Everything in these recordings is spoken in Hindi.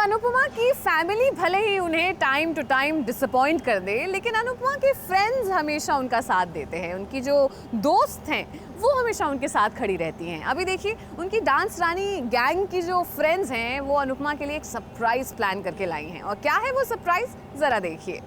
अनुपमा की फैमिली भले ही उन्हें टाइम टू टाइम डिसअपॉइंट कर दे, लेकिन अनुपमा के फ्रेंड्स हमेशा उनका साथ देते हैं। उनकी जो दोस्त हैं वो हमेशा उनके साथ खड़ी रहती हैं। अभी देखिए उनकी डांस रानी गैंग की जो फ्रेंड्स हैं वो अनुपमा के लिए एक सरप्राइज प्लान करके लाई हैं। और क्या है वो सरप्राइज, ज़रा देखिए।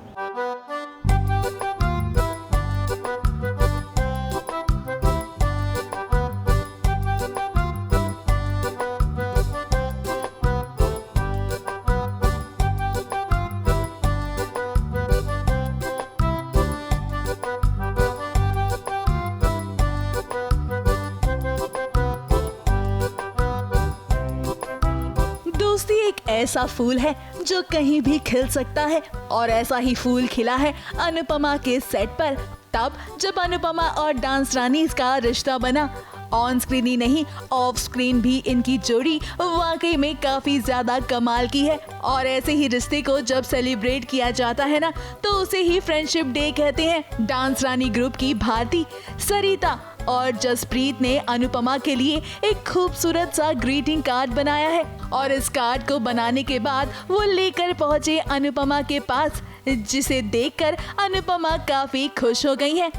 दोस्ती एक ऐसा फूल है जो कहीं भी खिल सकता है और ऐसा ही फूल खिला है अनुपमा के सेट पर, तब जब अनुपमा और डांस रानी का रिश्ता बना। ऑन स्क्रीन ही नहीं, ऑफ स्क्रीन भी इनकी जोड़ी वाकई में काफी ज्यादा कमाल की है। और ऐसे ही रिश्ते को जब सेलिब्रेट किया जाता है ना, तो उसे ही फ्रेंडशिप डे कहते हैं। डांस रानी ग्रुप की भारती, सरिता और जसप्रीत ने अनुपमा के लिए एक खूबसूरत सा ग्रीटिंग कार्ड बनाया है और इस कार्ड को बनाने के बाद वो लेकर पहुंचे अनुपमा के पास, जिसे देखकर अनुपमा काफी खुश हो गई है।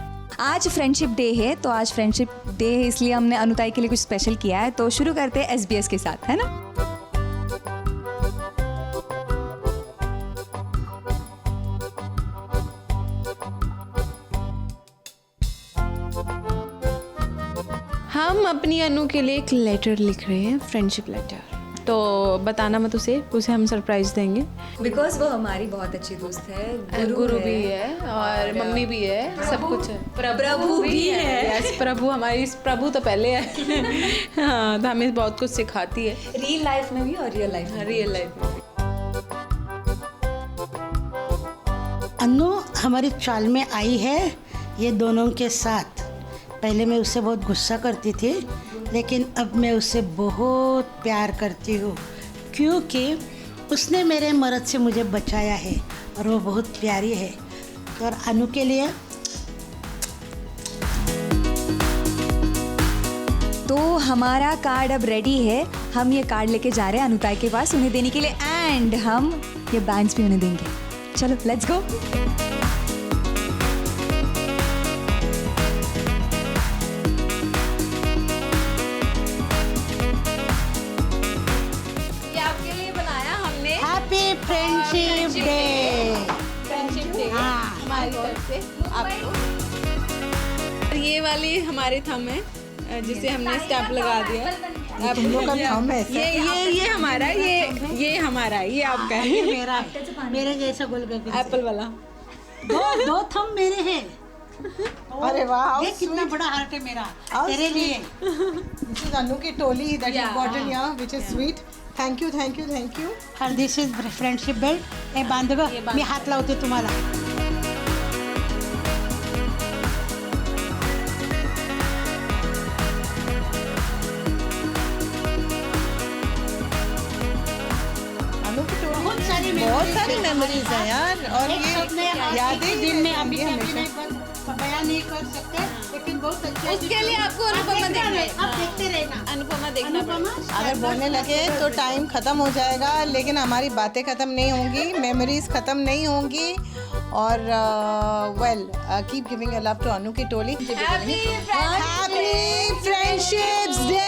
आज फ्रेंडशिप डे है, तो आज फ्रेंडशिप डे है इसलिए हमने अनुताई के लिए कुछ स्पेशल किया है। तो शुरू करते हैं SBS के साथ, है ना। हम अपनी अनु के लिए एक लेटर लिख रहे हैं, फ्रेंडशिप लेटर। तो बताना मत उसे हम सरप्राइज देंगे। बिकॉज वो हमारी बहुत अच्छी दोस्त है, गुरु भी है और मम्मी भी है, सब कुछ है। प्रभु भी है। यस, प्रभु हमारी प्रभु तो पहले है। हाँ, तो हमें बहुत कुछ सिखाती है, रियल लाइफ में भी और रियल लाइफ में। रियल लाइफ में भी। अनु हमारी चाल में आई है ये दोनों के साथ। पहले मैं उससे बहुत गुस्सा करती थी, लेकिन अब मैं उससे बहुत प्यार करती हूँ, क्योंकि उसने मेरे मर्द से मुझे बचाया है और वो बहुत प्यारी है। और अनु के लिए तो हमारा कार्ड अब रेडी है। हम ये कार्ड लेके जा रहे हैं अनुताई के पास उन्हें देने के लिए, एंड हम ये बैंड्स भी उन्हें देंगे। चलो let's go. Happy friendship day. Friendship day हमारी तरफ से आपको। और ये वाली हमारी थंब है जिसे हमने स्टैम्प लगा दिया। तुम लोग का थंब है। ये हमारा, ये हमारा, ये आपका है। मेरा मेरे जैसा गोलगप्पे एप्पल वाला। दो थंब मेरे हैं। अरे वाह, देख कितना बड़ा हार्ट है मेरा तेरे लिए। This is Anu की टोली that you brought in here, which is sweet. Thank you. और दिस इज फ्रेंडशिप बेल्ट। हे बांधवा, मी हात लावते तुम्हाला। अनु की टोली बहुत सारी मेमोरीज हैं यार, और ये यादें दिन में अभी हमेशा। बयान नहीं कर सकते, लेकिन बहुत अच्छे। उसके लिए आपको अनुपमा देखना है। आप देखते रहना। अनुपमा देखना पड़ेगा। अगर बोलने लगे तो टाइम खत्म हो जाएगा, लेकिन हमारी बातें खत्म नहीं होंगी, मेमोरीज खत्म नहीं होंगी। और well, keep giving a love to Anu की टोली। Happy friendships day.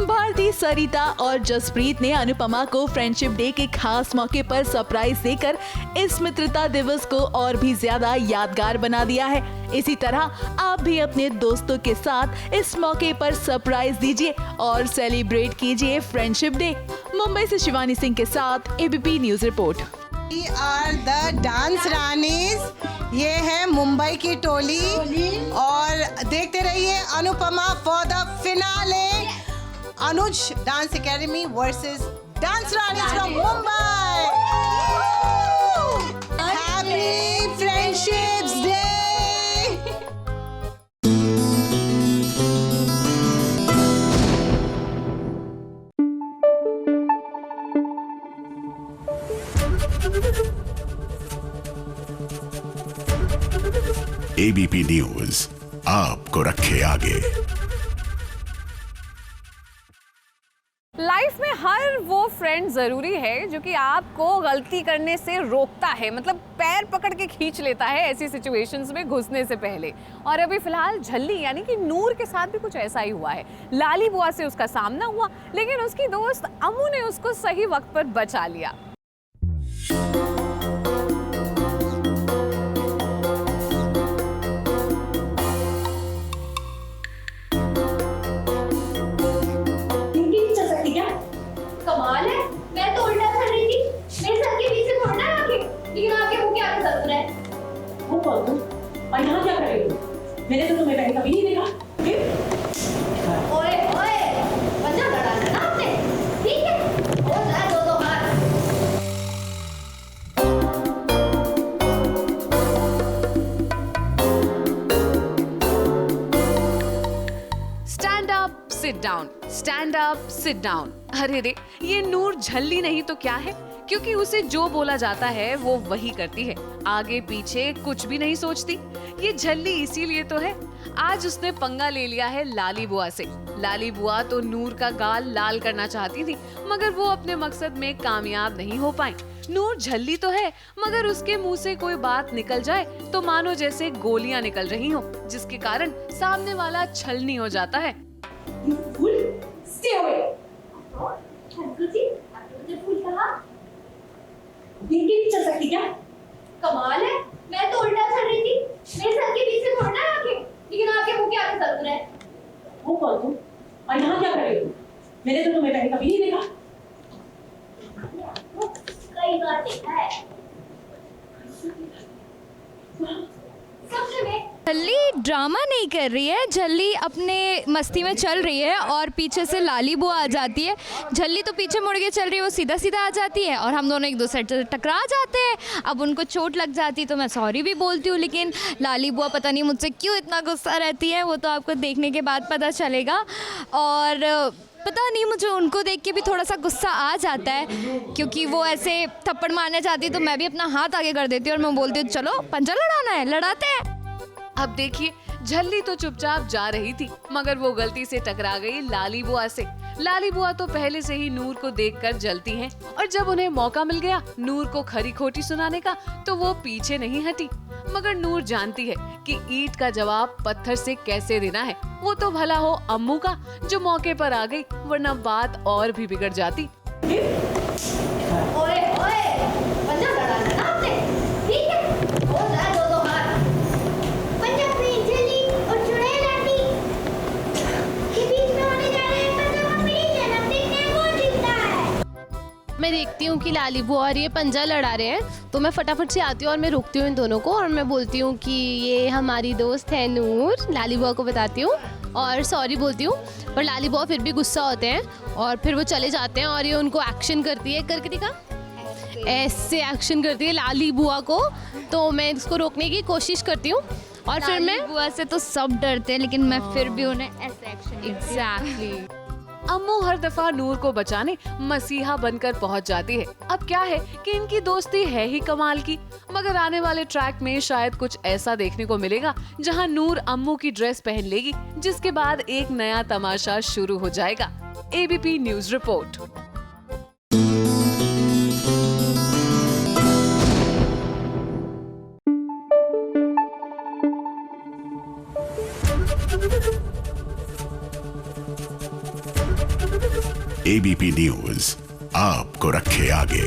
Bharati, Sarita और जसप्रीत ने अनुपमा को फ्रेंडशिप डे के खास मौके पर सरप्राइज देकर इस मित्रता दिवस को और भी ज्यादा यादगार बना दिया है। इसी तरह आप भी अपने दोस्तों के साथ इस मौके पर सरप्राइज दीजिए और सेलिब्रेट कीजिए फ्रेंडशिप डे। मुंबई से शिवानी सिंह के साथ ABP news report. We are the dance Rani's. ये है मुंबई की टोली और देखते रहिए Anupama for the finale. Anuj dance academy versus dance Rani's from Mumbai. Happy friendships day. ABP news आपको रखे आगे। लाइफ में हर यार वो फ्रेंड ज़रूरी है जो कि आपको गलती करने से रोकता है, मतलब पैर पकड़ के खींच लेता है ऐसी सिचुएशंस में घुसने से पहले। और अभी फिलहाल झल्ली यानी कि नूर के साथ भी कुछ ऐसा ही हुआ है। लाली बुआ से उसका सामना हुआ, लेकिन उसकी दोस्त अम्मू ने उसको सही वक्त पर बचा लिया। कमाल है, मैं तो उल्टा चल रही थी, मेरे सर के पीछे थोड़ा ना आके, लेकिन आपके मुंह के आगे जरूर है। वो कौन तुम? और यहाँ क्या कर रही हो? मैंने तो तुम्हें पहले कभी नहीं देखा। ओए ओए, वजह लड़ाना ना आपने, ठीक है? हो जाए दो बार। Stand up sit down, stand up sit down. अरे रे, ये नूर झल्ली नहीं तो क्या है, क्योंकि उसे जो बोला जाता है वो वही करती है, आगे पीछे कुछ भी नहीं सोचती। ये झल्ली इसीलिए तो है। आज उसने पंगा ले लिया है लाली बुआ से। लाली बुआ तो नूर का गाल लाल करना चाहती थी, मगर वो अपने मकसद में कामयाब नहीं हो पाई। नूर झल्ली तो है, मगर उसके मुंह से कोई बात निकल जाए तो मानो जैसे गोलियां निकल रही हो, जिसके कारण सामने वाला छलनी हो जाता है। Stay away. अंकल जी, आपने मुझे फूल कहा? देख के नहीं चल सकती क्या? कमाल है, मैं तो उल्टा चल रही थी, मेरे सर के पीछे थोड़ा ना आके, लेकिन आपके मुंह के आगे जरूर है। वो कौन तुम? और यहाँ क्या कर रही हो? मैंने तो तुम्हें पहले कभी नहीं देखा। कई बार देखा है। सबसे में झल्ली ड्रामा नहीं कर रही है, झल्ली अपने मस्ती में चल रही है और पीछे से लाली बुआ आ जाती है। झल्ली तो पीछे मुड़ के चल रही है, वो सीधा सीधा आ जाती है और हम दोनों एक दूसरे से टकरा जाते हैं। अब उनको चोट लग जाती तो मैं सॉरी भी बोलती हूँ, लेकिन लाली बुआ पता नहीं मुझसे क्यों इतना गुस्सा रहती है, वो तो आपको देखने के बाद पता चलेगा। और पता नहीं, मुझे उनको देख के भी थोड़ा सा गुस्सा आ जाता है, क्योंकि वो ऐसे थप्पड़ मारने चाहती तो मैं भी अपना हाथ आगे कर देती हूँ और मैं बोलती हूँ चलो पंजा लड़ाना है, लड़ाते हैं। अब देखिए, झल्ली तो चुपचाप जा रही थी, मगर वो गलती से टकरा गई लाली बुआ से। लाली बुआ तो पहले से ही नूर को देखकर जलती हैं, और जब उन्हें मौका मिल गया नूर को खरी खोटी सुनाने का, तो वो पीछे नहीं हटी। मगर नूर जानती है कि ईंट का जवाब पत्थर से कैसे देना है। वो तो भला हो अम्मू का, जो मौके पर आ गई, वरना बात और भी बिगड़ जाती। ओए ओए, पंजा लड़ाना ना आपने, ठीक है? हो जाए दो बार। पंजा अपनी झल्ली और चुड़ैल आंटी के बीच में होने जा रहे हैं, पंजा कॉम्पिटिशन। अब देखते हैं कौन जीतता है। मैं देखती हूँ कि लाली बुआ और ये पंजा लड़ा रहे हैं, तो मैं फटाफट से आती हूँ और मैं रोकती हूँ इन दोनों को, और मैं बोलती हूँ कि ये हमारी दोस्त है नूर। लाली बुआ को बताती हूँ और सॉरी बोलती हूँ, पर लाली बुआ फिर भी गुस्सा होते हैं और फिर वो चले जाते हैं। और ये उनको एक्शन करती है, करके दिखा, ऐसे एक्शन करती है लाली बुआ को, तो मैं इसको रोकने की कोशिश करती हूँ। और फिर मैं बुआ से तो सब डरते हैं, लेकिन मैं फिर भी उन्हें ऐसे एक्शन एग्जैक्टली अम्मू हर दफा नूर को बचाने मसीहा बनकर पहुंच जाती है। अब क्या है कि इनकी दोस्ती है ही कमाल की, मगर आने वाले ट्रैक में शायद कुछ ऐसा देखने को मिलेगा जहां नूर अम्मू की ड्रेस पहन लेगी, जिसके बाद एक नया तमाशा शुरू हो जाएगा। ABP news report. ABP news आपको रखे आगे।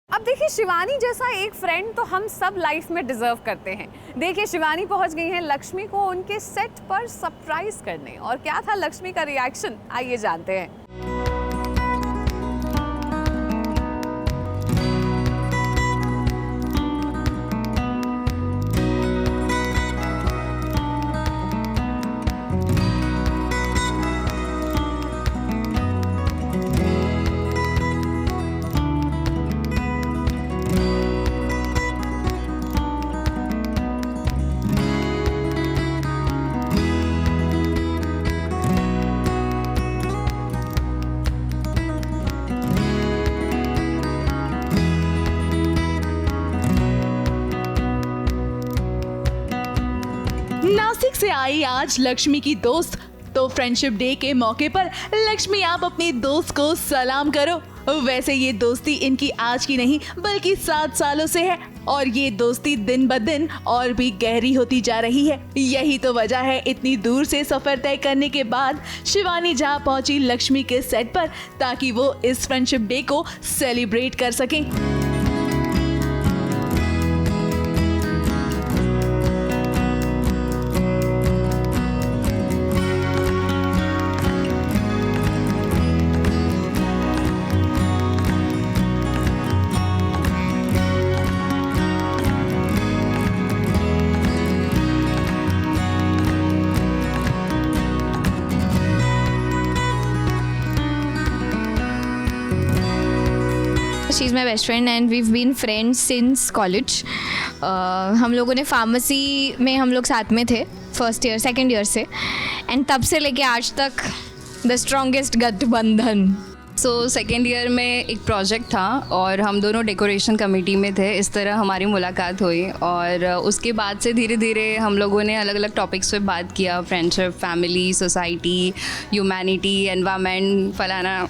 अब देखिए, शिवानी जैसा एक फ्रेंड तो हम सब लाइफ में डिजर्व करते हैं। देखिए, शिवानी पहुंच गई हैं लक्ष्मी को उनके सेट पर सरप्राइज करने, और क्या था लक्ष्मी का रिएक्शन, आइए जानते हैं। नासिक से आई आज लक्ष्मी की दोस्त तो फ्रेंडशिप डे के मौके पर लक्ष्मी आप अपनी दोस्त को सलाम करो। वैसे ये दोस्ती इनकी आज की नहीं बल्कि 7 सालों से है और ये दोस्ती दिन ब दिन और भी गहरी होती जा रही है। यही तो वजह है इतनी दूर से सफर तय करने के बाद शिवानी जा पहुंची लक्ष्मी के सेट पर ताकि वो इस फ्रेंडशिप डे को सेलिब्रेट कर सकें। She is my best friend and we've been friends since college. हम लोगों ने फार्मेसी में हम लोग साथ में थे फर्स्ट ईयर सेकेंड ईयर से, एंड तब से लेके आज तक द स्ट्रॉन्गेस्ट गठबंधन। सो सेकेंड ईयर में एक प्रोजेक्ट था और हम दोनों डेकोरेशन कमेटी में थे। इस तरह हमारी मुलाकात हुई और उसके बाद से धीरे धीरे हम लोगों ने अलग अलग टॉपिक्स पे बात किया, friendship, family, society, humanity, environment, फलाना।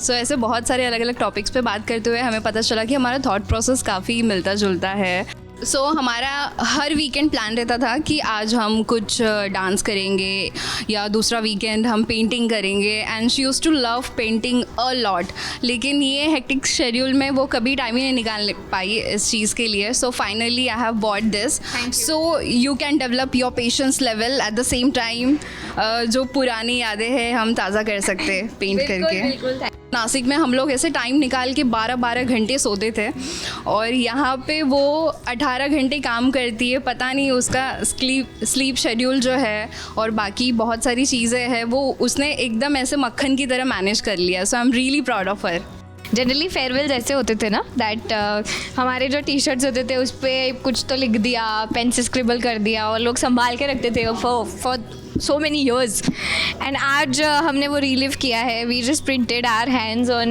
सो ऐसे बहुत सारे अलग अलग टॉपिक्स पे बात करते हुए हमें पता चला कि हमारा थॉट प्रोसेस काफ़ी मिलता जुलता है। सो हमारा हर वीकेंड प्लान रहता था कि आज हम कुछ डांस करेंगे या दूसरा वीकेंड हम पेंटिंग करेंगे, and she used to love painting a lot. लेकिन ये हेक्टिक शेड्यूल में वो कभी टाइम ही नहीं निकाल पाई इस चीज़ के लिए। So finally I have bought this so you can develop your patience level at the same time. जो पुरानी यादें हैं हम ताज़ा कर सकते पेंट करके। नासिक में हम लोग ऐसे टाइम निकाल के 12-12 घंटे सोते थे और यहाँ पे वो 18 घंटे काम करती है। पता नहीं उसका स्लीप शेड्यूल जो है और बाकी बहुत सारी चीज़ें हैं वो उसने एकदम ऐसे मक्खन की तरह मैनेज कर लिया। So I am really proud of her. Generally farewell जैसे होते थे ना, दैट हमारे जो टी शर्ट्स होते थे उस पर कुछ तो लिख दिया, पेन से स्क्रिबल कर दिया और लोग संभाल के रखते थे for so many years, and आज हमने वो रिलीव किया है। we just printed our hands on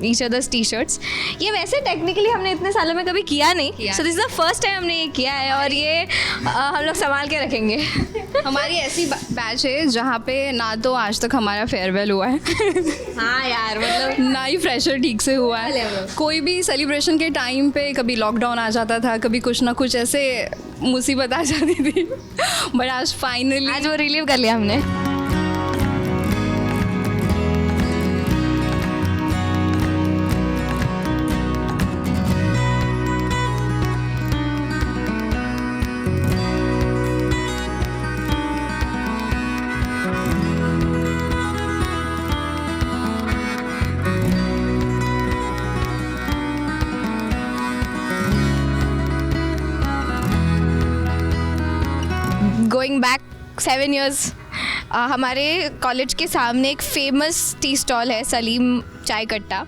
each other's t-shirts। ये वैसे टेक्निकली हमने इतने सालों में कभी किया नहीं, so this is the first time हमने ये किया है और ये हम लोग संभाल के रखेंगे। हमारी ऐसी बैच है जहाँ पे ना तो आज तक हमारा फेयरवेल हुआ है हाँ यार, मतलब ना ही फ्रेशर ठीक से हुआ है। कोई भी सेलिब्रेशन के टाइम पे कभी लॉकडाउन आ जाता था, कभी कुछ ना कुछ ऐसे मुसीबत आ जाती थी, बट आज फाइनली आज वो रिलीव कर लिया हमने। गोइंग बैक 7 years, हमारे कॉलेज के सामने एक फेमस टी स्टॉल है, सलीम चाय कट्टा,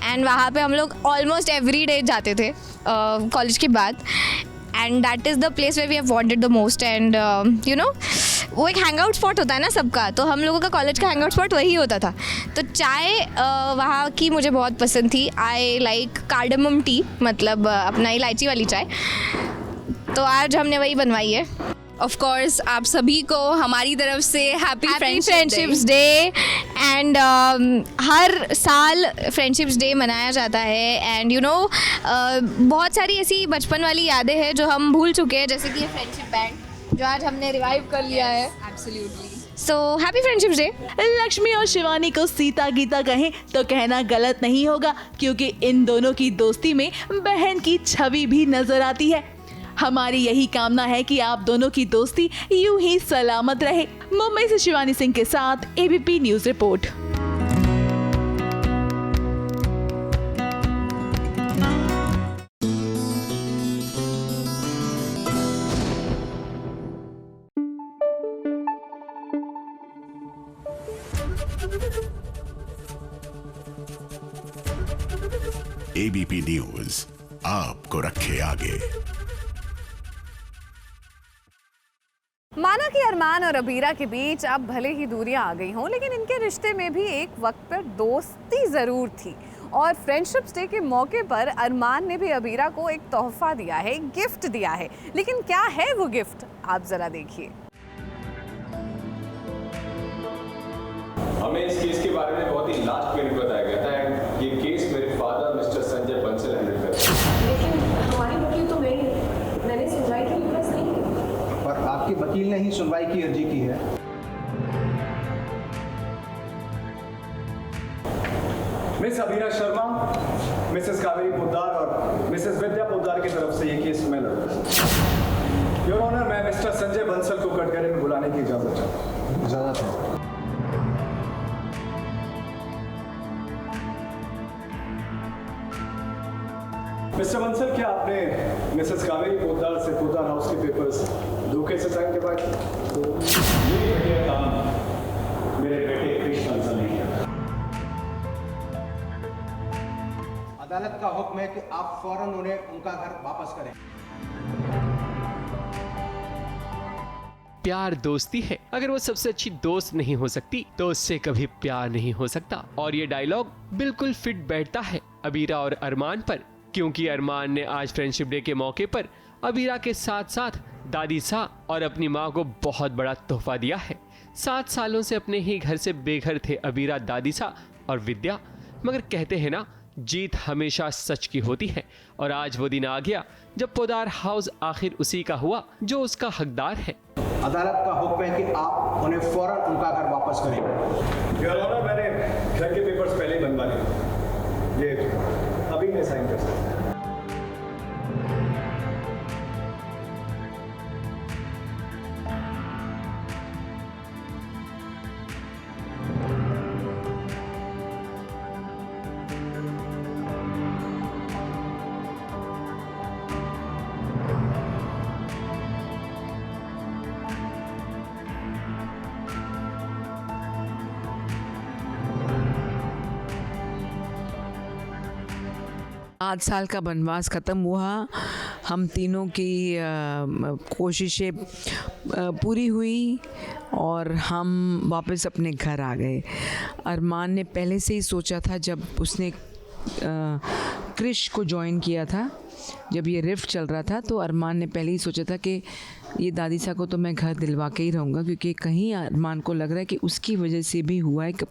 एंड वहाँ पे हम लोग ऑलमोस्ट एवरी डे जाते थे कॉलेज के बाद, and that is the place where we have wanted the most. And you know वो एक हैंग आउट स्पॉट होता है ना सबका, तो हम लोगों का कॉलेज का हैंग आउट स्पॉट वही होता था। तो चाय वहाँ की मुझे बहुत पसंद थी। आई लाइक कार्डमम टी, मतलब अपना इलायची वाली चाय, तो आज हमने वही बनवाई है। ऑफ कोर्स आप सभी को हमारी तरफ से हैप्पी फ्रेंडशिप्स डे। एंड हर साल फ्रेंडशिप्स डे मनाया जाता है, एंड यू नो बहुत सारी ऐसी बचपन वाली यादें हैं जो हम भूल चुके हैं, जैसे कि ये फ्रेंडशिप बैंड जो आज हमने रिवाइव कर लिया है। Absolutely. So happy friendships day. Lakshmi और शिवानी को सीता गीता कहें तो कहना गलत नहीं होगा, क्योंकि इन दोनों की दोस्ती में बहन की छवि भी नजर आती है। हमारी यही कामना है कि आप दोनों की दोस्ती यूं ही सलामत रहे। मुंबई से शिवानी सिंह के साथ ABP news report. ABP news आपको रखे आगे। माना कि अरमान और अबीरा के बीच अब भले ही दूरियां आ गई हों, लेकिन इनके रिश्ते में भी एक वक्त पर दोस्ती ज़रूर थी। और फ्रेंडशिप्स डे के मौके पर अरमान ने भी अबीरा को एक तोहफा दिया है, एक गिफ्ट दिया है। लेकिन क्या है वो गिफ्ट, आप ज़रा देखिए। हमें इस केस के बारे में बहुत ही लास्ट मिनट बताया गया था। ये केस मेरे father mister Sanjay Bansal handle कर रहे हैं। लेकिन हमारी वकील तो मैंने सुनवाई की रिक्वेस्ट नहीं की। पर आपके वकील ने ही सुनवाई की अर्जी की है। मिस अबीरा शर्मा, मिसेस कावेरी पोद्दार और मिसेस विद्या पोद्दार की तरफ से ये केस मैं लड़ रहा हूं। योर ऑनर, मैं मिस्टर संजय बंसल को कटघरे में बुलाने की इजाजत चाहता हूं। इजाजत है। मिस्टर बंसल, क्या आपने मिसेस कावेरी पोद्दार से पोद्दार हाउस के पेपर्स धोखे से साइन करवाए थे? ये घटिया काम मेरे बेटे कृष्ण बंसल ने किया। अदालत का हुक्म है कि आप फौरन उन्हें उनका घर वापस करें। प्यार दोस्ती है, अगर वो सबसे अच्छी दोस्त नहीं हो सकती तो उससे कभी प्यार नहीं हो सकता। और ये डायलॉग बिल्कुल फिट बैठता है अबीरा और अरमान पर, क्योंकि अरमान ने आज फ्रेंडशिप डे के मौके पर अबीरा के साथ साथ दादी सा और अपनी माँ को बहुत बड़ा तोहफा दिया है। 7 सालों से अपने ही घर से बेघर थे अबीरा, दादी सा और विद्या, मगर कहते हैं ना, जीत हमेशा सच की होती है। और आज वो दिन आ गया जब पोद्दार हाउस आखिर उसी का हुआ जो उसका हकदार है। अदालत का हुक्म है कि आप उन्हें फौरन उनका घर वापस करें। योर ऑनर, मैंने घर के पेपर्स पहले ही बनवा लिए, ये अभी मैं साइन कर सकता हूं। आज साल का वनवास ख़त्म हुआ, हम तीनों की कोशिशें पूरी हुई और हम वापस अपने घर आ गए। अरमान ने पहले से ही सोचा था, जब उसने क्रिश को ज्वाइन किया था, जब ये रिफ्ट चल रहा था, तो अरमान ने पहले ही सोचा था कि ये दादी सा को तो मैं घर दिलवा के ही रहूँगा, क्योंकि कहीं अरमान को लग रहा है कि उसकी वजह से भी हुआ है कि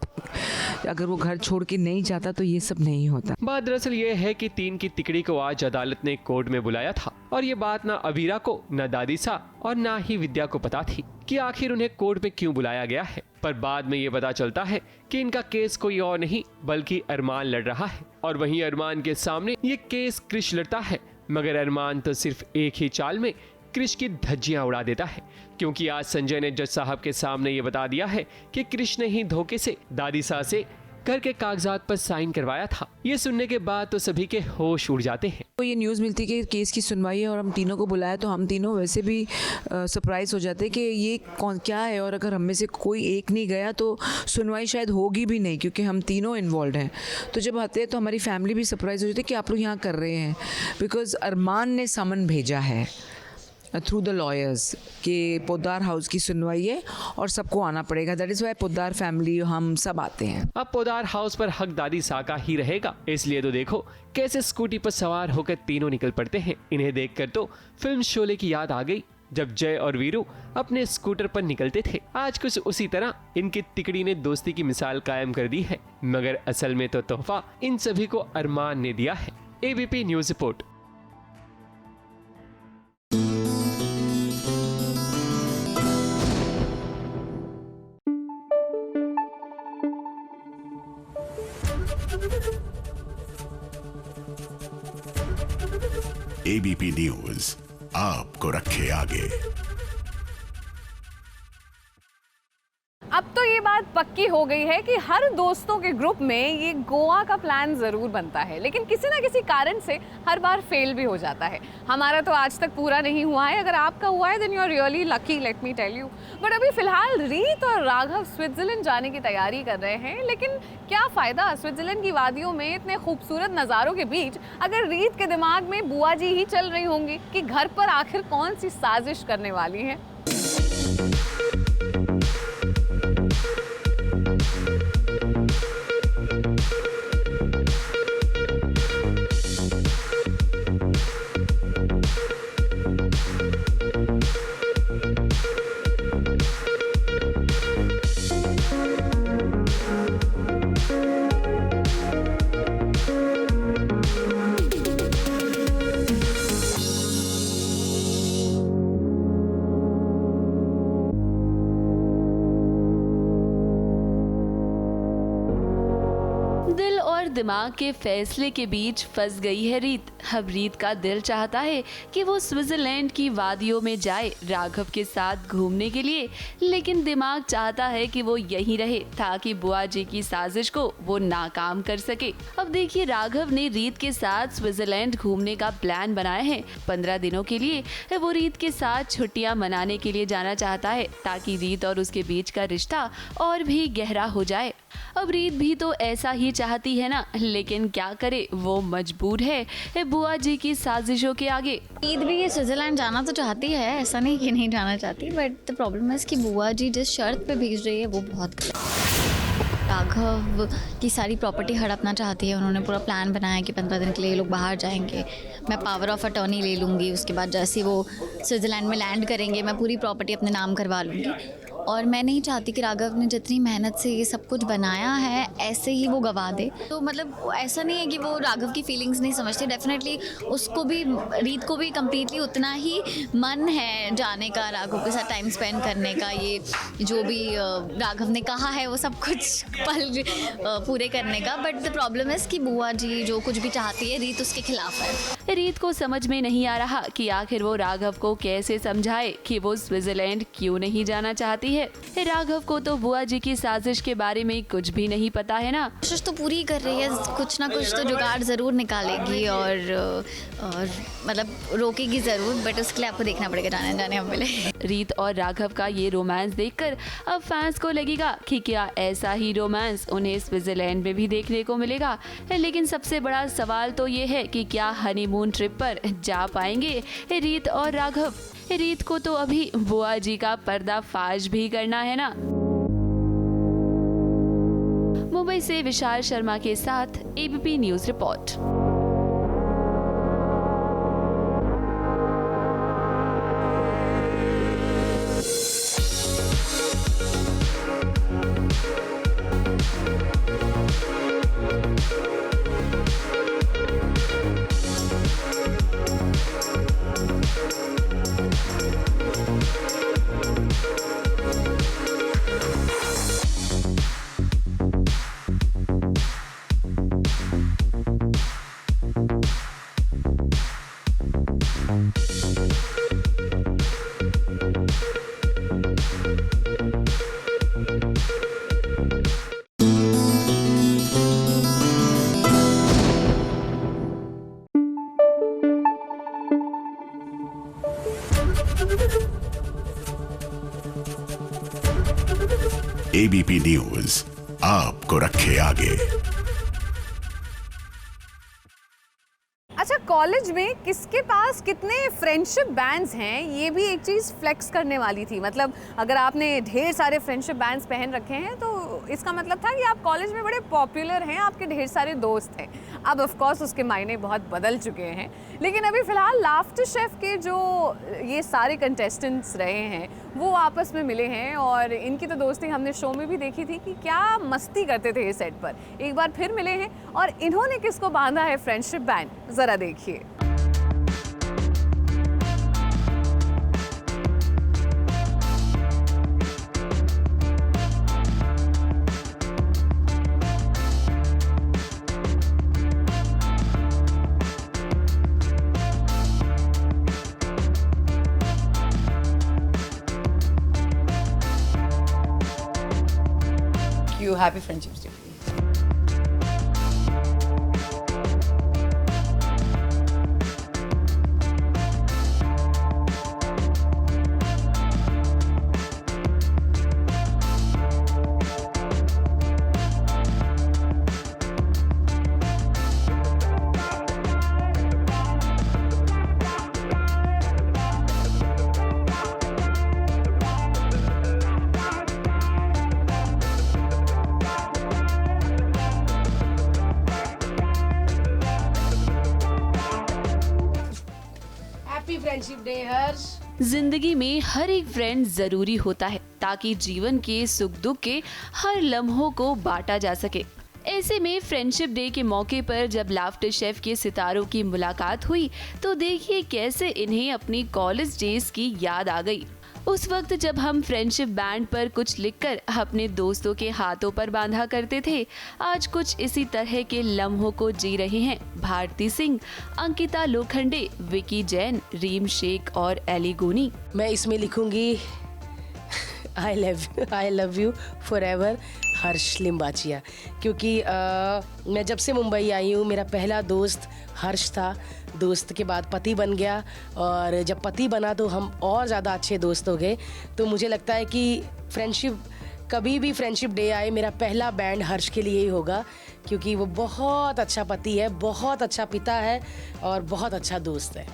अगर वो घर छोड़ के नहीं जाता तो ये सब नहीं होता। बात दरअसल ये है कि 3 की तिकड़ी को आज अदालत ने कोर्ट में बुलाया था और ये बात ना अबीरा को, ना दादी सा और ना ही विद्या को पता थी कि आखिर उन्हें कोर्ट में क्यों बुलाया गया है। पर बाद में ये पता चलता है कि इनका केस कोई और नहीं बल्कि अरमान लड़ रहा है, और वहीं अरमान के सामने ये केस क्रिश लड़ता है। मगर अरमान तो सिर्फ एक ही चाल में क्रिश की धज्जियां उड़ा देता है, क्योंकि आज संजय ने जज साहब के सामने ये बता दिया है कि क्रिश ने ही धोखे से दादी सा से घर के कागजात पर साइन करवाया था। ये सुनने के बाद तो सभी के होश उड़ जाते हैं। तो ये न्यूज़ मिलती कि केस की सुनवाई है और हम तीनों को बुलाया, तो हम तीनों वैसे भी सरप्राइज हो जाते कि ये कौन क्या है, और अगर हम में से कोई एक नहीं गया तो सुनवाई शायद होगी भी नहीं, क्योंकि हम तीनों इन्वॉल्व हैं। तो जब आते हैं तो हमारी फैमिली भी सरप्राइज हो जाती है कि आप लोग यहाँ कर रहे हैं, बिकॉज अरमान ने समन भेजा है थ्रू द लॉयर्स कि पोद्दार हाउस की सुनवाई है और सबको आना पड़ेगा। That is why Poddar family हम सब आते हैं। अब पोद्दार हाउस पर हक दादी सा का ही रहेगा, इसलिए तो देखो कैसे स्कूटी पर सवार होकर तीनों निकल पड़ते हैं। इन्हें देखकर तो फिल्म शोले की याद आ गई, जब जय और वीरू अपने स्कूटर पर निकलते थे। आज कुछ उसी तरह इनकी तिकड़ी ने दोस्ती की मिसाल कायम कर दी है, मगर असल में तो तोहफा इन सभी को अरमान ने दिया है। ABP news report. ABP news आपको रखे आगे। अब तो ये बात पक्की हो गई है कि हर दोस्तों के ग्रुप में ये गोवा का प्लान ज़रूर बनता है, लेकिन किसी ना किसी कारण से हर बार फेल भी हो जाता है। हमारा तो आज तक पूरा नहीं हुआ है। अगर आपका हुआ है then you are really lucky, let me tell you. But अभी फ़िलहाल रीत और राघव स्विट्ज़रलैंड जाने की तैयारी कर रहे हैं, लेकिन क्या फ़ायदा स्विट्ज़रलैंड की वादियों में इतने खूबसूरत नज़ारों के बीच अगर रीत के दिमाग में बुआ जी ही चल रही होंगी कि घर पर आखिर कौन सी साजिश करने वाली हैं। दिल और दिमाग के फैसले के बीच फंस गई है रीत। अब रीत का दिल चाहता है कि वो स्विट्जरलैंड की वादियों में जाए राघव के साथ घूमने के लिए, लेकिन दिमाग चाहता है कि वो यहीं रहे ताकि बुआ जी की साजिश को वो नाकाम कर सके। अब देखिए, राघव ने रीत के साथ स्विट्जरलैंड घूमने का प्लान बनाया है। 15 दिनों के लिए वो रीत के साथ छुट्टियां मनाने के लिए जाना चाहता है ताकि रीत और उसके बीच का रिश्ता और भी गहरा हो जाए। अब रीत भी तो ऐसा ही चाहती है ना, लेकिन क्या करे, वो मजबूर है बुआ जी की साजिशों के आगे। रीत भी ये स्विट्जरलैंड जाना तो चाहती है, ऐसा नहीं कि नहीं जाना चाहती, बट द प्रॉब्लम है कि बुआ जी जिस शर्त पे भेज रही है वो बहुत गलत है। राघव की सारी प्रॉपर्टी हड़पना चाहती है। उन्होंने पूरा प्लान बनाया है कि 15 दिन के लिए ये लोग बाहर जाएंगे, मैं पावर ऑफ अटॉर्नी ले लूँगी, उसके बाद जैसे वो स्विट्ज़रलैंड में लैंड करेंगे मैं पूरी प्रॉपर्टी अपने नाम करवा लूँगी। और मैं नहीं चाहती कि राघव ने जितनी मेहनत से ये सब कुछ बनाया है ऐसे ही वो गवा दे। तो मतलब ऐसा नहीं है कि वो राघव की फीलिंग्स नहीं समझती, डेफिनेटली उसको भी, रीत को भी कम्प्लीटली उतना ही मन है जाने का, राघव के साथ टाइम स्पेंड करने का, ये जो भी राघव ने कहा है वो सब कुछ पल पूरे करने का। बट द प्रॉब्लम है कि बुआ जी जो कुछ भी चाहती है रीत उसके खिलाफ है। रीत को समझ में नहीं आ रहा कि आखिर वो राघव को कैसे समझाए कि वो स्विट्जरलैंड क्यों नहीं जाना चाहती है। राघव को तो बुआ जी की साजिश के बारे में कुछ भी नहीं पता है ना। कोशिश तो पूरी कर रही है, कुछ ना कुछ तो जुगाड़ ज़रूर निकालेगी और मतलब रोकेगी ज़रूर, बट उसके लिए आपको देखना पड़ेगा जाने हम मिले। रीत और राघव का ये रोमांस देखकर अब फैंस को लगेगा कि क्या ऐसा ही रोमांस उन्हें स्विट्जरलैंड में भी देखने को मिलेगा। लेकिन सबसे बड़ा सवाल तो ये है कि क्या हनीमून ट्रिप पर जा पाएंगे रीत और राघव। रीत को तो अभी बुआ जी का पर्दाफाश भी करना है ना। मुंबई से विशाल शर्मा के साथ ABP news report. ABP news आपको रखे आगे। अच्छा, कॉलेज में किसके पास कितने फ्रेंडशिप बैंड्स हैं ये भी एक चीज़ फ्लेक्स करने वाली थी। मतलब अगर आपने ढेर सारे फ्रेंडशिप बैंड्स पहन रखे हैं तो इसका मतलब था कि आप कॉलेज में बड़े पॉपुलर हैं, आपके ढेर सारे दोस्त हैं। अब ऑफ कोर्स उसके मायने बहुत बदल चुके हैं, लेकिन अभी फ़िलहाल लाफ्टर शेफ के जो ये सारे कंटेस्टेंट्स रहे हैं वो आपस में मिले हैं और इनकी तो दोस्ती हमने शो में भी देखी थी कि क्या मस्ती करते थे ये सेट पर। एक बार फिर मिले हैं और इन्होंने किसको बांधा है फ्रेंडशिप बैंड, ज़रा देखिए। Happy Friendships Day. Friendship day Harsh. जिंदगी में हर एक फ्रेंड जरूरी होता है ताकि जीवन के सुख दुख के हर लम्हों को बांटा जा सके। ऐसे में फ्रेंडशिप डे के मौके पर जब लाफ्टर शेफ के सितारों की मुलाकात हुई तो देखिए कैसे इन्हें अपनी कॉलेज डेज की याद आ गई। उस वक्त जब हम फ्रेंडशिप बैंड पर कुछ लिखकर अपने दोस्तों के हाथों पर बांधा करते थे, आज कुछ इसी तरह के लम्हों को जी रहे हैं भारती सिंह, अंकिता लोखंडे, विकी जैन, रीम शेख और एली गोनी। मैं इसमें लिखूंगी I love you forever Harsh Limbachiya, क्योंकि मैं जब से मुंबई आई हूँ मेरा पहला दोस्त हर्ष था, दोस्त के बाद पति बन गया, और जब पति बना तो हम और ज़्यादा अच्छे दोस्त हो गए। तो मुझे लगता है कि फ्रेंडशिप, कभी भी फ्रेंडशिप डे आए, मेरा पहला बैंड हर्ष के लिए ही होगा, क्योंकि वो बहुत अच्छा पति है, बहुत अच्छा पिता है और बहुत अच्छा दोस्त है।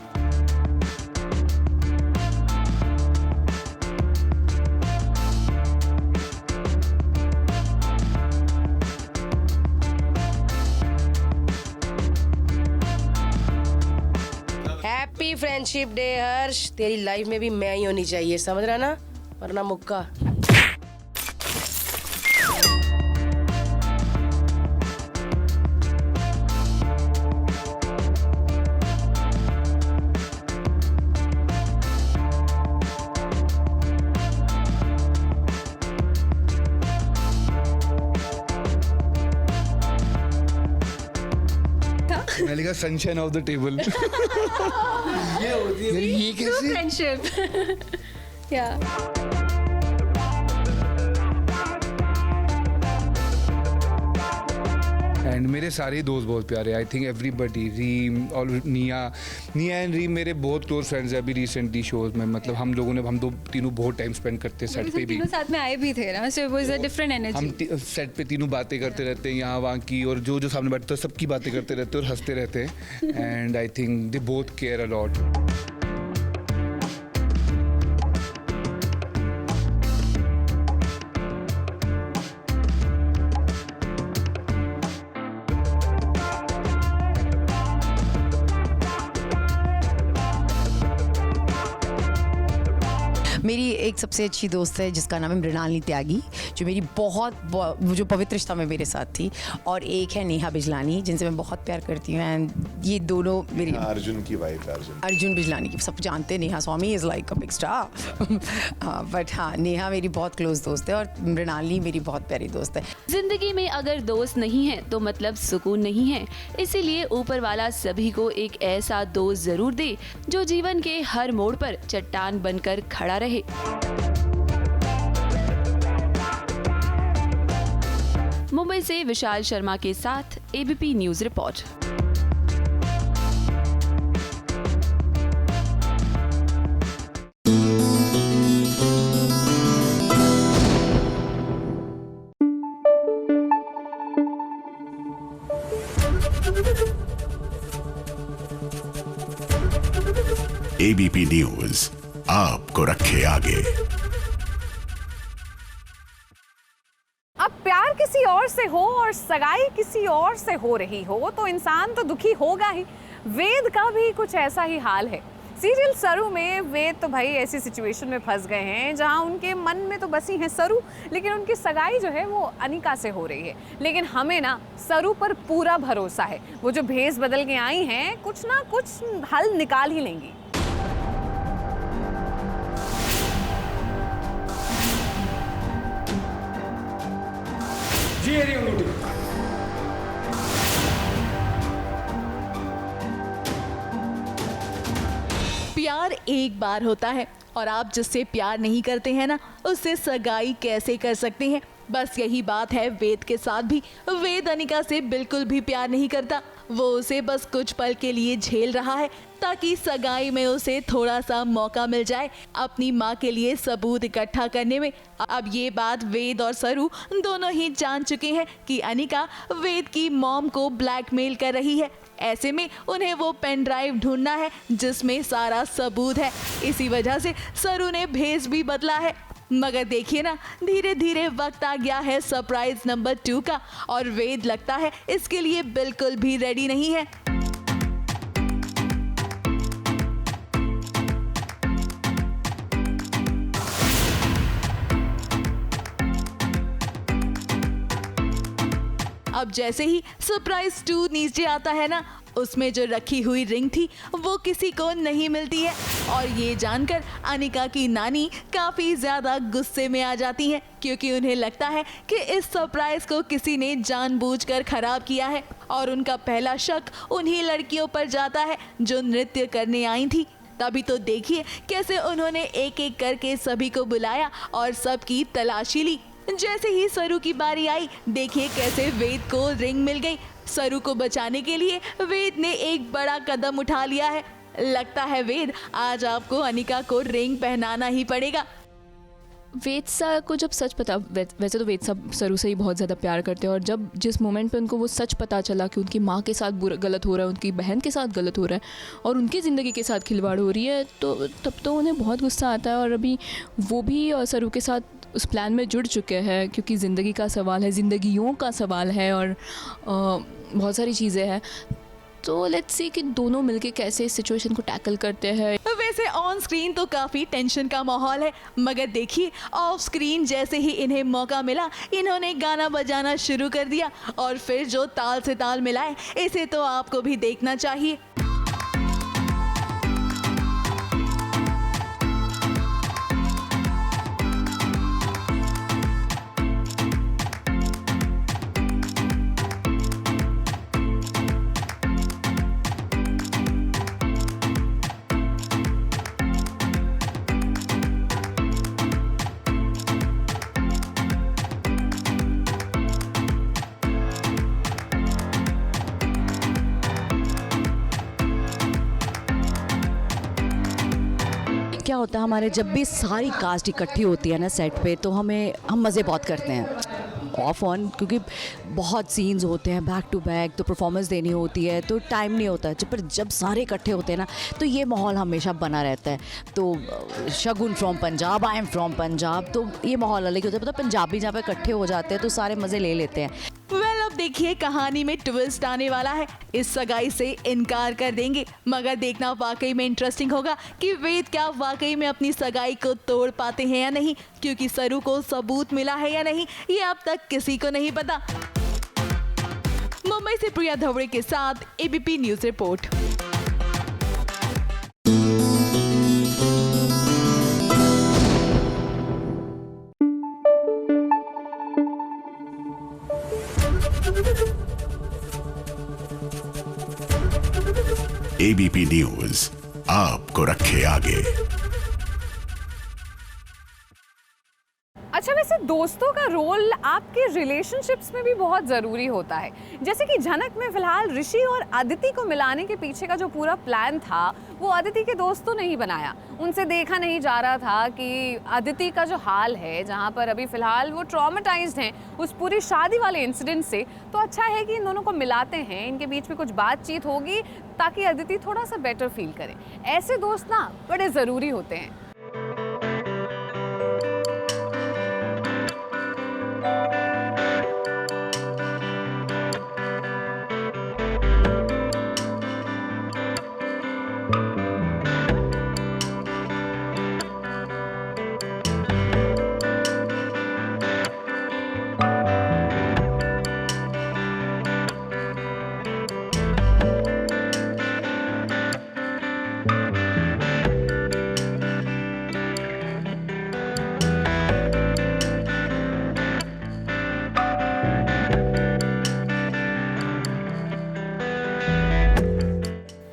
हैप्पी फ्रेंडशिप डे हर्ष, तेरी लाइफ में भी मैं ही होनी चाहिए, समझ रहा ना, वरना मुक्का। मैं लिखा सनशाइन ऑफ द टेबल। ये होती है ये कैसे फ्रेंडशिप या एंड मेरे सारे दोस्त बहुत प्यारे, आई थिंक एवरीबडी, रीम और निया एंड रीम मेरे बहुत क्लोज फ्रेंड्स हैं। अभी रिसेंटली शोज में मतलब हम दो तीनों बहुत टाइम स्पेंड करते हैं सेट पे भी, साथ में आए भी थे ना, so it was a different energy. हम सेट पे तीनों बातें करते रहते हैं, यहाँ वहाँ की, और जो सामने बैठते हैं सबकी बातें करते रहते हैं और हंसते रहते हैं। And I think they both care a lot. मेरी एक सबसे अच्छी दोस्त है जिसका नाम है मृणालिनी त्यागी, जो मेरी बहुत जो पवित्र रिश्ता में मेरे साथ थी, और एक है नेहा बिजलानी जिनसे मैं बहुत प्यार करती हूँ। एंड ये दोनों मेरी अर्जुन की वाइफ है, अर्जुन बिजलानी की सब जानते हैं। Neha Swami is like a big star, but हाँ, नेहा मेरी बहुत क्लोज दोस्त है और मृणालिनी मेरी बहुत प्यारी दोस्त है। जिंदगी में अगर दोस्त नहीं है तो मतलब सुकून नहीं है, इसीलिए ऊपर वाला सभी को एक ऐसा दोस्त जरूर दे जो जीवन के हर मोड़ पर चट्टान बनकर खड़ा रहे। मुंबई से विशाल शर्मा के साथ ABP news report. ABP news आपको रखे आगे। अब प्यार किसी और से हो और सगाई किसी और से हो रही हो तो इंसान तो दुखी होगा ही। वेद का भी कुछ ऐसा ही हाल है। सीरियल सरू में वेद तो भाई ऐसी सिचुएशन में फंस गए हैं जहां उनके मन में तो बसी है सरू, लेकिन उनकी सगाई जो है वो अनिका से हो रही है। लेकिन हमें ना सरू पर पूरा भरोसा है, वो जो भेस बदल के आई हैं कुछ ना कुछ हल निकाल ही लेंगी। जी अंगूठी। प्यार एक बार होता है और आप जिससे प्यार नहीं करते हैं ना, उससे सगाई कैसे कर सकते हैं। बस यही बात है वेद के साथ भी। वेद अनिका से बिल्कुल भी प्यार नहीं करता, वो उसे बस कुछ पल के लिए झेल रहा है ताकि सगाई में उसे थोड़ा सा मौका मिल जाए अपनी माँ के लिए सबूत इकट्ठा करने में। अब ये बात वेद और सरू दोनों ही जान चुके हैं कि अनिका वेद की मॉम को ब्लैकमेल कर रही है। ऐसे में उन्हें वो पेन ड्राइव ढूंढना है जिसमें सारा सबूत है। इसी वजह से सरू ने भेस भी बदला है। मगर देखिए ना, धीरे धीरे वक्त आ गया है सरप्राइज नंबर 2 का, और वेद लगता है इसके लिए बिल्कुल भी रेडी नहीं है। अब जैसे ही सरप्राइज 2 नीचे आता है ना, उसमें जो रखी हुई रिंग थी वो किसी को नहीं मिलती है। और ये जानकर अनिका की नानी काफ़ी ज़्यादा गुस्से में आ जाती हैं, क्योंकि उन्हें लगता है कि इस सरप्राइज को किसी ने जानबूझकर खराब किया है। और उनका पहला शक उन्हीं लड़कियों पर जाता है जो नृत्य करने आई थी। तभी तो देखिए कैसे उन्होंने एक एक करके सभी को बुलाया और सबकी तलाशी ली। जैसे ही सरू की बारी आई, देखिए कैसे वेद को रिंग मिल गई। सरू को बचाने के लिए वेद ने एक बड़ा कदम उठा लिया है। लगता है वेद, आज आपको अनिका को रिंग पहनाना ही पड़ेगा। वेद सर को जब सच पता, वैसे तो वेद सब सरू से ही बहुत ज़्यादा प्यार करते हैं, और जब जिस मोमेंट पे उनको वो सच पता चला कि उनकी माँ के साथ गलत हो रहा है, उनकी बहन के साथ गलत हो रहा है और उनकी ज़िंदगी के साथ खिलवाड़ हो रही है, तो तब तो उन्हें बहुत गुस्सा आता है। और अभी वो भी सरू के साथ उस प्लान में जुड़ चुके हैं, क्योंकि ज़िंदगी का सवाल है, ज़िंदगियों का सवाल है, और बहुत सारी चीज़ें हैं। तो लेट्स सी कि दोनों मिलके कैसे इस सिचुएशन को टैकल करते हैं। वैसे ऑन स्क्रीन तो काफ़ी टेंशन का माहौल है, मगर देखिए ऑफ स्क्रीन जैसे ही इन्हें मौका मिला, इन्होंने गाना बजाना शुरू कर दिया। और फिर जो ताल से ताल मिलाए, इसे तो आपको भी देखना चाहिए। क्या होता है, हमारे जब भी सारी कास्ट इकट्ठी होती है ना सेट पे, तो हम मज़े बहुत करते हैं ऑफ ऑन, क्योंकि बहुत सीन्स होते हैं बैक टू बैक, तो परफॉर्मेंस देनी होती है, तो टाइम नहीं होता है। पर जब सारे इकट्ठे होते हैं ना, तो ये माहौल हमेशा बना रहता है। तो Shagun from Punjab, I am from Punjab, तो ये माहौल अलग होता है। पता, पंजाबी जहाँ पे इकट्ठे हो जाते हैं तो सारे मज़े ले लेते हैं। अब देखिए कहानी में ट्विस्ट आने वाला है। इस सगाई से इनकार कर देंगे, मगर देखना वाकई में इंटरेस्टिंग होगा कि वेद क्या वाकई में अपनी सगाई को तोड़ पाते हैं या नहीं, क्योंकि सरू को सबूत मिला है या नहीं, ये अब तक किसी को नहीं पता। मुंबई से प्रिया धवड़े के साथ ABP news report. ABP news आपको रखे आगे। अच्छा, वैसे दोस्तों का रोल आपके रिलेशनशिप्स में भी बहुत ज़रूरी होता है। जैसे कि झनक में फिलहाल ऋषि और अदिति को मिलाने के पीछे का जो पूरा प्लान था, वो अदिति के दोस्तों ने ही बनाया। उनसे देखा नहीं जा रहा था कि अदिति का जो हाल है, जहाँ पर अभी फ़िलहाल वो ट्रॉमेटाइज्ड हैं उस पूरी शादी वाले इंसिडेंट से, तो अच्छा है कि इन दोनों को मिलाते हैं, इनके बीच में कुछ बातचीत होगी ताकि अदिति थोड़ा सा बेटर फील करे। ऐसे दोस्त ना बड़े ज़रूरी होते हैं।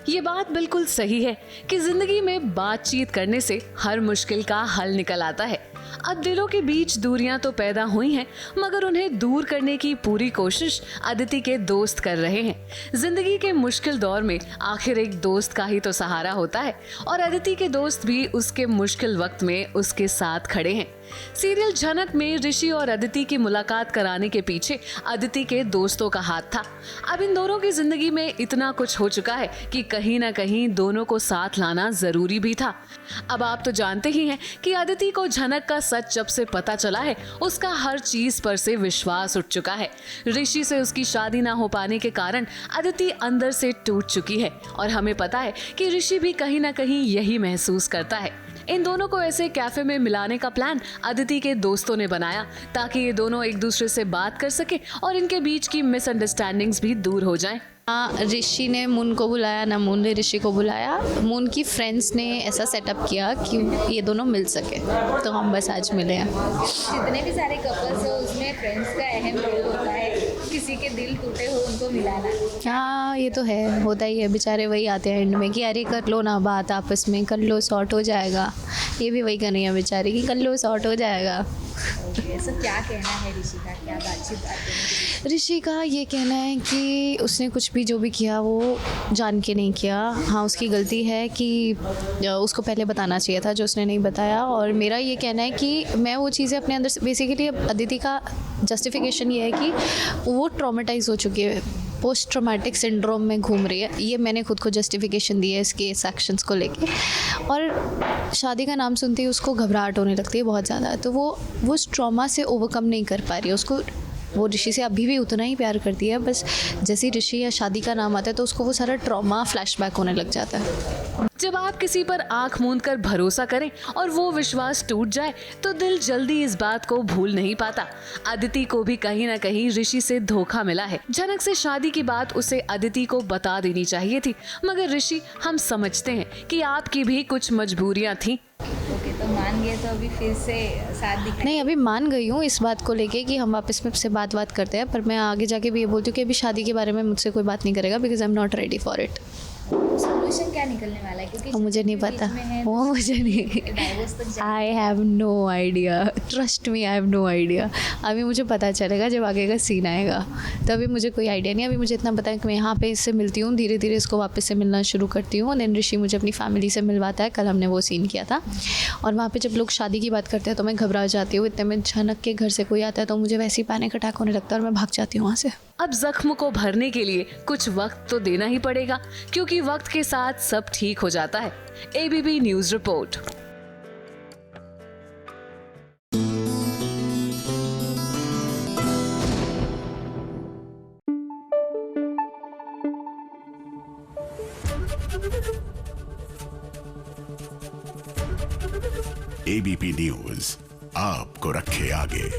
ये बात बिल्कुल सही है कि जिंदगी में बातचीत करने से हर मुश्किल का हल निकल आता है। अब दिलों के बीच दूरियां तो पैदा हुई हैं, मगर उन्हें दूर करने की पूरी कोशिश अदिति के दोस्त कर रहे हैं। जिंदगी के मुश्किल दौर में आखिर एक दोस्त का ही तो सहारा होता है, और अदिति के दोस्त भी उसके मुश्किल वक्त में उसके साथ खड़े हैं। सीरियल झनक में ऋषि और अदिति की मुलाकात कराने के पीछे अदिति के दोस्तों का हाथ था। अब इन दोनों की जिंदगी में इतना कुछ हो चुका है कि कहीं ना कहीं दोनों को साथ लाना जरूरी भी था। अब आप तो जानते ही हैं कि अदिति को झनक का सच जब से पता चला है, उसका हर चीज पर से विश्वास उठ चुका है। ऋषि से उसकी शादी ना हो पाने के कारण अदिति अंदर से टूट चुकी है, और हमें पता है कि ऋषि भी कहीं ना कहीं यही महसूस करता है। इन दोनों को ऐसे कैफे में मिलाने का प्लान अदिति के दोस्तों ने बनाया ताकि ये दोनों एक दूसरे से बात कर सके और इनके बीच की मिसअंडरस्टैंडिंग्स भी दूर हो जाएं। ऋषि ने मून को बुलाया ना मून ने ऋषि को बुलाया। मून की फ्रेंड्स ने ऐसा सेटअप किया कि ये दोनों मिल सके, तो हम बस आज मिले हैं। जितने भी सारे कपल्स हो उसमें फ्रेंड्स का अहम रोल होता है, किसी के दिल टूटे हो उनको मिलाना। हाँ ये तो है, होता ही है। बेचारे वही आते हैं एंड में कि अरे कर लो ना बात आपस में, कर लो सॉर्ट हो जाएगा। ये भी वही कर रही है बेचारे कि कर लो सॉर्ट हो जाएगा। ऐसा क्या कहना है ऋषि का, क्या बातचीत? ऋषि का ये कहना है कि उसने कुछ भी जो भी किया वो जान के नहीं किया। हाँ उसकी गलती है कि उसको पहले बताना चाहिए था जो उसने नहीं बताया। और मेरा ये कहना है कि मैं वो चीज़ें अपने अंदर से बेसिकली अदिति का जस्टिफिकेशन ये है कि वो ट्रॉमेटाइज हो चुकी है, पोस्ट ट्रॉमेटिक सिंड्रोम में घूम रही है। ये मैंने खुद को जस्टिफिकेशन दी है इसके इस एक्शंस को लेके। और शादी का नाम सुनते ही उसको घबराहट होने लगती है बहुत ज़्यादा, तो वो उस ट्रॉमा से ओवरकम नहीं कर पा रही है। उसको वो ऋषि से अभी भी उतना ही प्यार करती है, बस जैसे ही ऋषि या शादी का नाम आता है तो उसको वो सारा ट्रॉमा फ्लैशबैक होने लग जाता है। जब आप किसी पर आंख मूंद कर भरोसा करें और वो विश्वास टूट जाए तो दिल जल्दी इस बात को भूल नहीं पाता। अदिति को भी कहीं ना कहीं ऋषि से धोखा मिला है। जनक से शादी की बात उसे अदिति को बता देनी चाहिए थी, मगर ऋषि हम समझते हैं कि आपकी भी कुछ मजबूरियां थी। ओके, तो मान गए तो अभी फिर से साथ दिखाई? नहीं, अभी मान गई हूँ इस बात को लेके कि हम वापस में से बात करते हैं, पर मैं आगे जाके भी ये बोलती हूँ कि अभी शादी के बारे में मुझसे कोई बात नहीं करेगा, because I am not ready for it. Solution क्या निकलने वाला है? क्योंकि मुझे नहीं पता, वो मुझे नहीं, I have no idea, trust me I have no idea. अभी मुझे पता चलेगा जब आगे का सीन आएगा, तो अभी मुझे कोई आइडिया नहीं। अभी मुझे इतना पता है कि मैं यहाँ पे इससे मिलती हूँ, धीरे धीरे इसको वापस से मिलना शुरू करती हूँ। देन ऋषि मुझे अपनी फैमिली से मिलवाता है, कल हमने वो सीन किया था। और वहाँ पर जब लोग शादी की बात करते हैं तो मैं घबरा जाती हूँ। इतने में जनक के घर से कोई आता है तो मुझे वैसे ही पैनिक अटैक होने लगता है और मैं भाग जाती हूँ वहाँ से। अब जख्म को भरने के लिए कुछ वक्त तो देना ही पड़ेगा, क्योंकि वक्त के साथ सब ठीक हो जाता है। ABP news report. ABP news आपको रखे आगे।